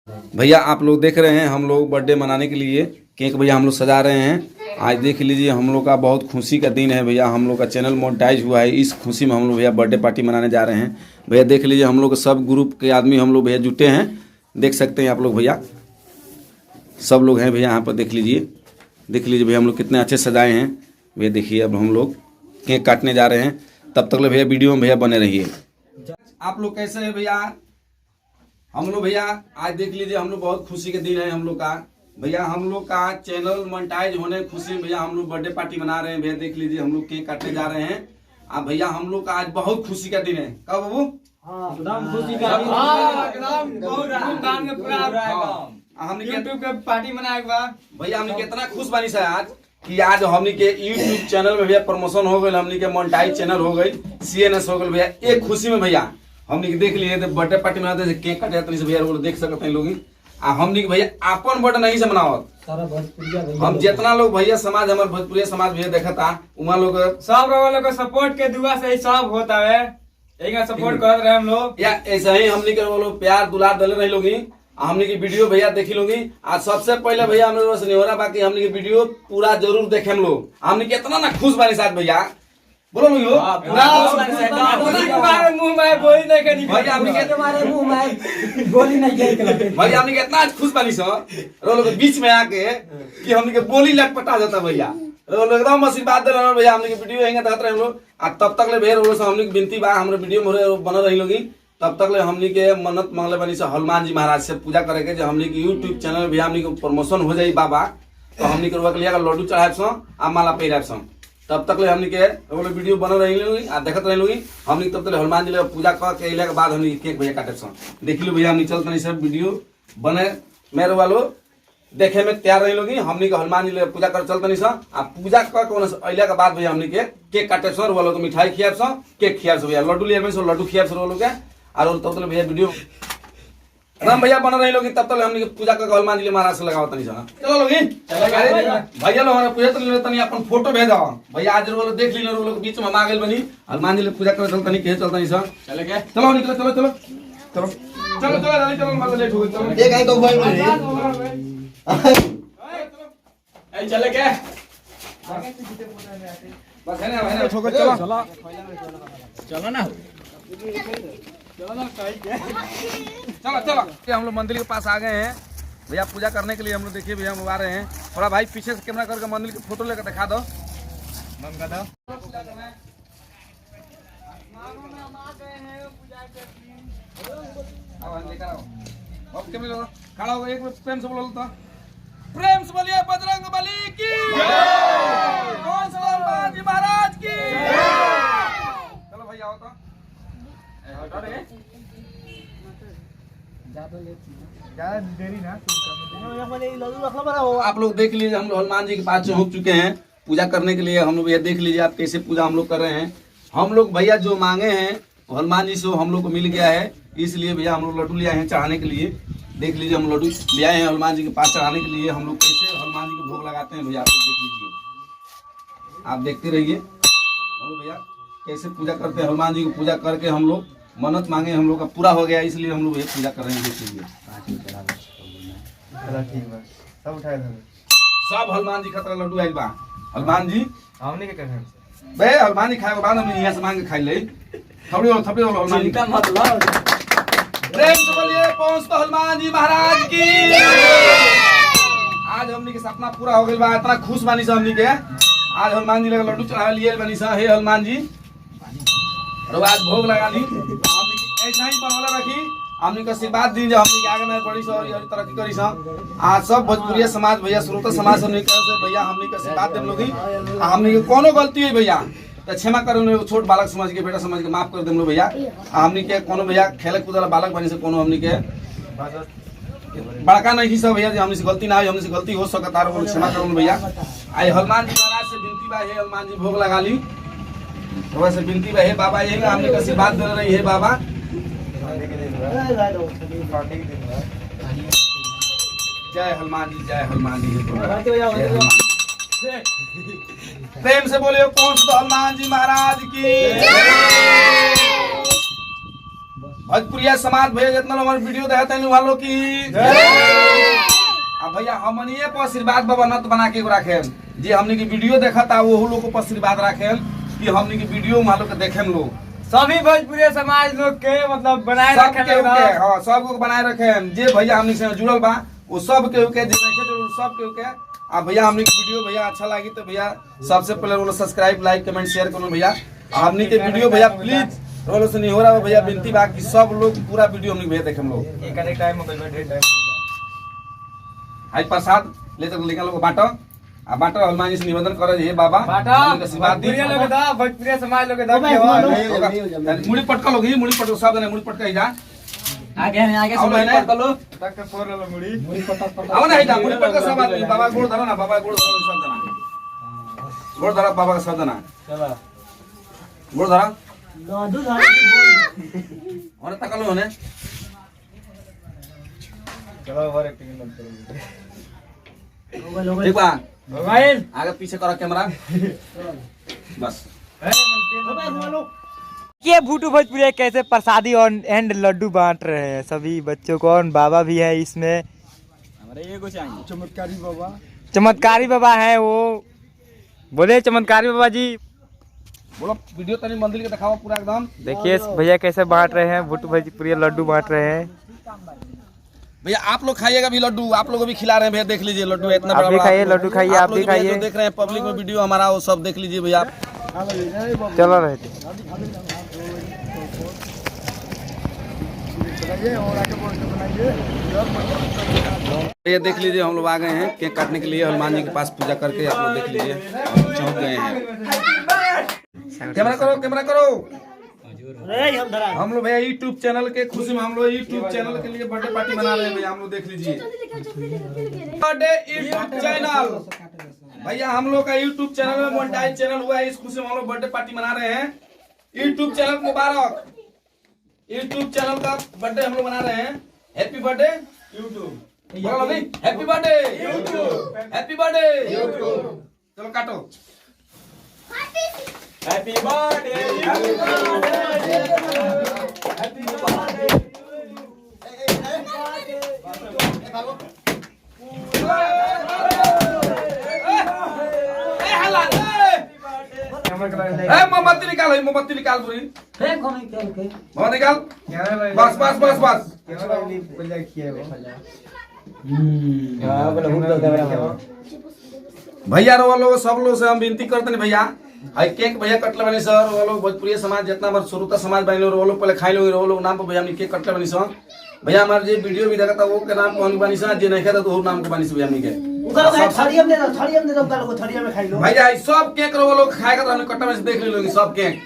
भैया आप लोग देख रहे हैं हम लोग बर्थडे मनाने के लिए केक भैया हम लोग सजा रहे हैं। आज देख लीजिए हम लोग का बहुत खुशी का दिन है भैया। हम लोग का चैनल मोनेटाइज हुआ है, इस खुशी में हम लोग भैया बर्थडे पार्टी मनाने जा रहे हैं। भैया देख लीजिए हम लोग सब ग्रुप के आदमी हम लोग भैया जुटे हैं, देख सकते हैं आप लोग भैया, सब लोग हैं भैया यहाँ पर। देख लीजिए भैया हम लोग कितने अच्छे सजाए हैं भैया। देखिए अब हम लोग केक काटने जा रहे हैं, तब तक भैया वीडियो में भैया बने रहिए। आप लोग कैसे हैं भैया? हम लोग भैया आज देख लीजिए हम लोग बहुत खुशी के दिन है हम लोग का भैया। हम लोग का चैनल मोनेटाइज होने की खुशी में भैया हम लोग बर्थडे पार्टी मना रहे हैं भैया। देख लीजिए हम लोग केक काटने जा रहे हैं। अब भैया हम लोग का आज बहुत खुशी का दिन है। कब बाबू? खुशी का हमने यूट्यूब पे पार्टी मनाए भैया। हमने कितना खुश बानी से आज कि आज हमने के यूट्यूब चैनल में भैया प्रमोशन हो गई, हमने के मोनेटाइज चैनल हो गई, CNS हो गई भैया। एक खुशी में भैया हमने देख लिए बर्थडे पार्टी मनाते केक काटे भैया देख सकते हैं लोग। हमने भैया अपन बर्थडे नहीं से मनावत, हम जितना लोग भैया समाज हमारे भोजपुरी समाज भैया देखा था वहाँ लोग सब लोग सपोर्ट के दुआ से सब होता है, यही सपोर्ट कर रहे हम लोग। या ऐसा ही हमने के लोग प्यार दुलार दले रही लोगी। हमने की वीडियो भैया देखी लोगी। आज सबसे पहले भैया हम लोग नहीं हो रहा बाकी हमने की वीडियो पूरा जरूर देखे हम लोग। हमने कितना ना खुश बानी साथ भैया, बोलो लोग भैया हमने कितना खुश बानी सर बीच में आके कि हमने के बोली लटपटा जाता भैया। एकदम आशीर्वाद दे रहे भैया। हमने वीडियो यहीं देखते रहे हम लोग। तब तक ले भैया हमने विनती बा हमारे वीडियो में बन रही लोगी। तब तक ले हमने के मन्नत मांगले बनी से हनुमान जी महाराज से पूजा करे के जो हमने के यूट्यूब चैनल भी हमने के प्रमोशन हो जाई बाबा। तो हमने के रुआ के लिया लड्डू चढ़ाए सो आ माला पहिराए सो। तब तक ले हमने के वीडियो बन रही लोगी आ देखते रही लोगी। हमने तब तक हनुमान जी पूजा कर के अइला के बाद हमने केक भैया काटे सो। देख लो भैया हमने चलते नहीं सब वीडियो बने मेरे वालों देखे में तैयार रही लोगी। हमने के हनुमान जी पूजा कर चलते नहीं सो आ पूजा कर अइला के बाद भैया हमने के केक काटे सो। वालों को मिठाई खियाब सो, केक खियाब सो भैया, लड्डू लिया सो लड्डू खियाब सो लोग के। और तब तक भैया वीडियो राम भैया बन रही लोग। तब तक हमने पूजा कर हनुमान जी महाराज से लगाओ तनी सा। चलो लोगी भैया लोग हमारा पूजा तो तनी अपन फोटो भेजा भैया। आज लोग देख ली लोग बीच में हम आ गए बनी हनुमान जी पूजा कर चलता नहीं चलता नहीं सर। चले के चलो निकलो चलो चलो चलो चलो चलो चलो मतलब लेट हो गई। चलो एक आई तो भाई ए चले के बस है ना भाई ना ठोकर चलो चलो ना चलो चलो हम लोग मंदिर के पास आ गए हैं भैया पूजा करने के लिए। हम लोग देखिए भैया हम आ रहे हैं। थोड़ा भाई पीछे से कैमरा करके मंदिर की फोटो लेकर दिखा दो। खड़ा होगा एक प्रेम से बोलो तो प्रेम से बोलिए बजरंग बली की जय, हनुमान जी महाराज की जय। चलो भैया आओ तो देरी ना। आप लोग देख लीजिए हम लोग हनुमान जी के पास पहुंच चुके हैं पूजा करने के लिए। हम लोग भैया देख लीजिए आप कैसे पूजा हम लोग कर रहे हैं। हम लोग भैया जो मांगे हैं हनुमान जी से हम लोग को मिल गया है, इसलिए भैया हम लोग लड्डू ले आए हैं चढ़ाने के लिए। देख लीजिए हम लड्डू ले आए हैं हनुमान जी के पास चढ़ाने के लिए। हम लोग कैसे हनुमान जी को भोग लगाते हैं भैया आप लोग देख लीजिए, आप देखते रहिए हम लोग भैया कैसे पूजा करते हैं। हनुमान जी को पूजा करके हम लोग मन्नत मांगे हम लोग का पूरा हो गया, इसलिए हम लोग ये पूजा कर रहे हैं। सब हनुमान जी खतरा लड्डू आइल बा। हनुमान जी हमने क्या करना बे हनुमान जी खाए के बाद हम यहाँ से मांग के खाई ले थपड़ी हनुमान जी का मतलब प्रेम से बोलिए पहुंच तो हनुमान जी महाराज की। आज हमनी के सपना पूरा हो गया बा, इतना खुश बानी से हमनी के। आज हनुमान जी लगे लड्डू चढ़ा लिए बानी से। हे हनुमान जी आज भोग लगा ली, ऐसा ही बनवला रखी। हमनी का आशीर्वाद दी जो हमनी के आगे में बड़ी सा तरक्की करी सा। आज सब भोजपुरी समाज भैया श्रोता समाज हमनी के भैया हमनी का आशीर्वाद देम लोगी। हमनी के कोनो गलती है भैया तो क्षमा करो, छोट बालक समझ के बेटा समझ के माफ कर देम लो भैया। हमनी के कोनो भैया खेले कूदला बालक बनी से कोनो हमनी के बड़का नहीं सब भैया हमनी से गलती ना है, हमनी से गलती हो सकता है क्षमा करो भैया। आई हनुमान जी महाराज से विनती बा हे हनुमान जी भोग लगा ली वैसे विनती बा हे बाबा ये हमनी का आशीर्वाद दे रही है बाबा। जय हनुमान जी जय हनुमान जी। प्रेम से बोले पहुंच तो हनुमान जी महाराज की। भोजपुरिया समाज भैया जितना लोग हमारे वीडियो देखते हैं वालों की अब भैया हमनिए पर आशीर्वाद बाबा नत बना के रखे जी हमने की वीडियो देखा था वो लोग को आशीर्वाद रखे कि हमने की वीडियो मान लो के देखे लोग सभी भोजपुरी समाज लोग के मतलब बनाए सब रखे के हां सब को बनाए रखे जे भैया हमने से जुड़ल बा वो सब के सब के अब भैया हमने की वीडियो भैया अच्छा लगी तो भैया सबसे पहले वो सब्सक्राइब लाइक कमेंट शेयर करो भैया हमने के वीडियो भैया प्लीज रोलो से नहीं हो रहा भैया विनती बा कि सब लोग पूरा वीडियो हमने भैया देखे हम लोग एक टाइम में ढेर टाइम आज प्रसाद ले तो लेकर लोग बांटो आ बांटो हनुमान जी से निवेदन करे हे बाबा बाटा हमने आशीर्वाद दी भोजपुरी लोग दा भोजपुरी समाज लोग दा के मुड़ी पटका लोग ही मुड़ी पटको सब ने मुड़ी पटका ही जा आगे सब ने पटका लो तक के फोर लो मुड़ी आओ ना ही जा मुड़ी पटका सब आदमी बाबा गोड़ धरो ना बाबा गोड़ धरो सब देना गोड़ धरो बाबा का सब देना चलो गोड़ धरो लड्डू धर और तक लो ने चलो और एक्टिंग मत करो ठीक बा मोबाइल आगे पीछे करो कैमरा बस ये भूटू भोजपुरी कैसे प्रसादी और एंड लड्डू बांट रहे हैं सभी बच्चों को और बाबा भी है इसमें हमारे ये कुछ चमत्कारी बाबा है वो बोले चमत्कारी बाबा जी बोलो वीडियो तनी मंदिर के दिखाओ पूरा एकदम देखिए भैया कैसे बांट रहे हैं भूटू भोजपुरी लड्डू बांट रहे हैं भैया आप लोग खाइएगा भी लड्डू आप लोगों को भी खिला रहे हैं भैया देख लीजिए लड्डू इतना आप भी बड़ा खाइए लड्डू खाइए आप भी लोग भैया खाइए जो देख रहे हैं पब्लिक में वीडियो हमारा वो सब देख लीजिए भैया चलो रहे थे ये देख लीजिए हम लोग आ गए हैं केक काटने के लिए हनुमान जी के पास पूजा करके आप लोग देख लीजिए पहुंच गए हैं कैमरा करो हम लोग भैया यूट्यूब चैनल के खुशी में हम लोग यूट्यूब चैनल के लिए बर्थडे पार्टी मना रहे हैं भैया हम लोग देख लीजिए बर्थडे यूट्यूब चैनल भैया हम लोग का यूट्यूब चैनल में मोनेटाइज चैनल हुआ है इस खुशी में हम लोग बर्थडे पार्टी मना रहे हैं यूट्यूब चैनल मुबारक यूट्यूब चैनल का बर्थडे हम लोग मना रहे हैं हैप्पी बर्थडे यूट्यूब बोलो भाई happy birthday YouTube happy birthday YouTube चलो काटो हैप्पी बर्थडे हैप्पी बर्थडे मोमबत्ती निकाल पूरी बहुत निकाल बस भैया रो लोग सब लोग से हम विनती करते हैं भैया आई केक भैया कटले बनी सर वो लोग भोजपुरी समाज जितना हमारे श्रोता समाज बने वो लोग पहले खाई लोग वो लोग नाम पर भैया हमने केक कटले बनी सर भैया हमारे जो वीडियो भी देखा था वो के नाम कौन बनी सर जो नहीं खाता तो वो नाम के बनी से भैया हमने के भैया सब केक रो लोग खाएगा तो हमने कट्टा में से देख ली सब केक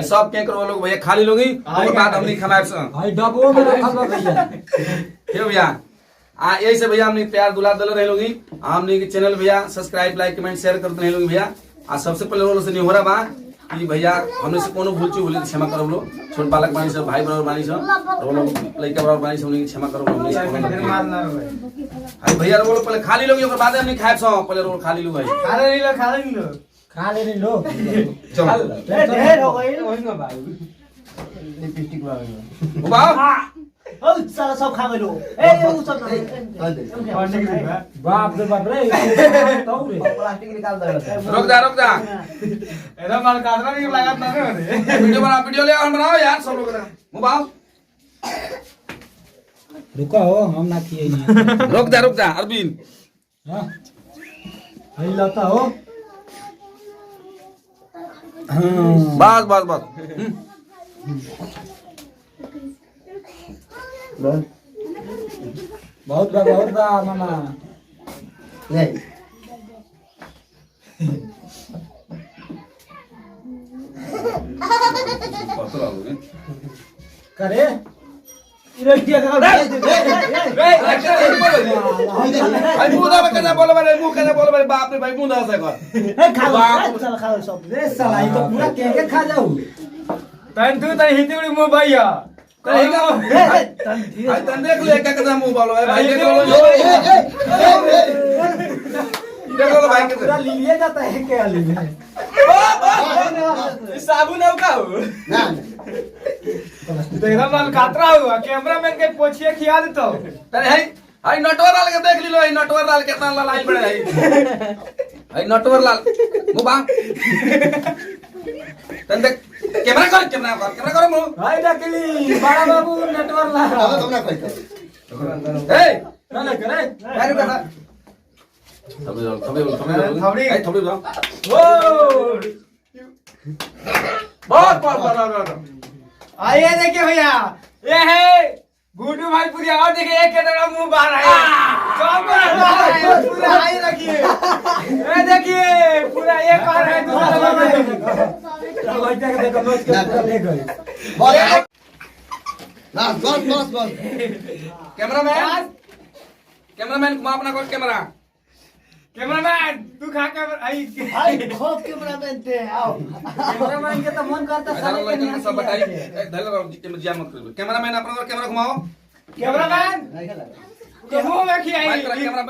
सब केक रो लोग भैया खा ली लोगी उसके बाद हमने खाना क्यों भैया यही से भैया हमने प्यार दुलार दल रहे लोगी हमने चैनल भैया सब्सक्राइब लाइक कमेंट शेयर करते रहे लोगी भैया सबसे पहले रोल से नहीं हो रहा बा कि भैया हमने से कोनो भूल चूक होली क्षमा करो लोग छोट बालक बानी सब भाई बराबर बानी सब वो लोग लड़का बराबर बानी सब उन्हें क्षमा करो अरे भैया रोल पहले खाली लोग ओकर बाद हमने खाए सो पहले रोल खाली लो भाई खा ले लो चल ढेर हो गई लिपस्टिक बाबा साला सब खा गइलो उ सब बाप रे प्लास्टिक निकाल दे रुक जा एरा माल काटना नहीं लागत ना रे वीडियो ले हम बनाओ यार सब लोग मोबाइल रुको हो हम ना किए नहीं रुक जा अरविंद हां हई लाता हो बस बहुत बा मामा ले करे इरटिया का भाई मुंह में बोलो भाई बाप रे भाई मुंह से कर खा सब रे साला ये तो पूरा केक खा जाऊ तन तू तन हिती उड़ी मुंह भैया कहेगा भाई तन देख ले क्या कहता मुंह बोलो भाई देख लो भाई के पूरा लिए जाता है क्या लिए साबुन है का हो ना तो एकदम अलकातरा हुआ कैमरामैन के पोछिए खिया दे तो अरे हाय नटवर लाल के देख ली लो नटवर लाल कितना लाल पड़े हाय नटवर लाल मुबा तन देख कैमरा करो मु हाय डकली बड़ा बाबू नेटवर्क ला अब तुमने खोल ए ना ना करे अरे दादा थोड़ी जाओ ओ बहुत आइए देखिए भैया ये है गुड्डू भाई पूरी और देखिए एक केतरा मुंह बाहर है पूरा आई रखिए ये देखिए पूरा एक बार है दूसरा लड़का के देखो नोच के पूरा ले गए बस कैमरामैन घुमा अपना कोई कैमरा कैमरामैन तू खा कर आई हाय खूब कैमरा बनते हैं आओ कैमरामैन के तो मन करता सारे के लड़का सब बताइए जिया मत करो कैमरामैन अपना कैमरा घुमाओ कैमरामैन तो मुंह में खियाई कैमरा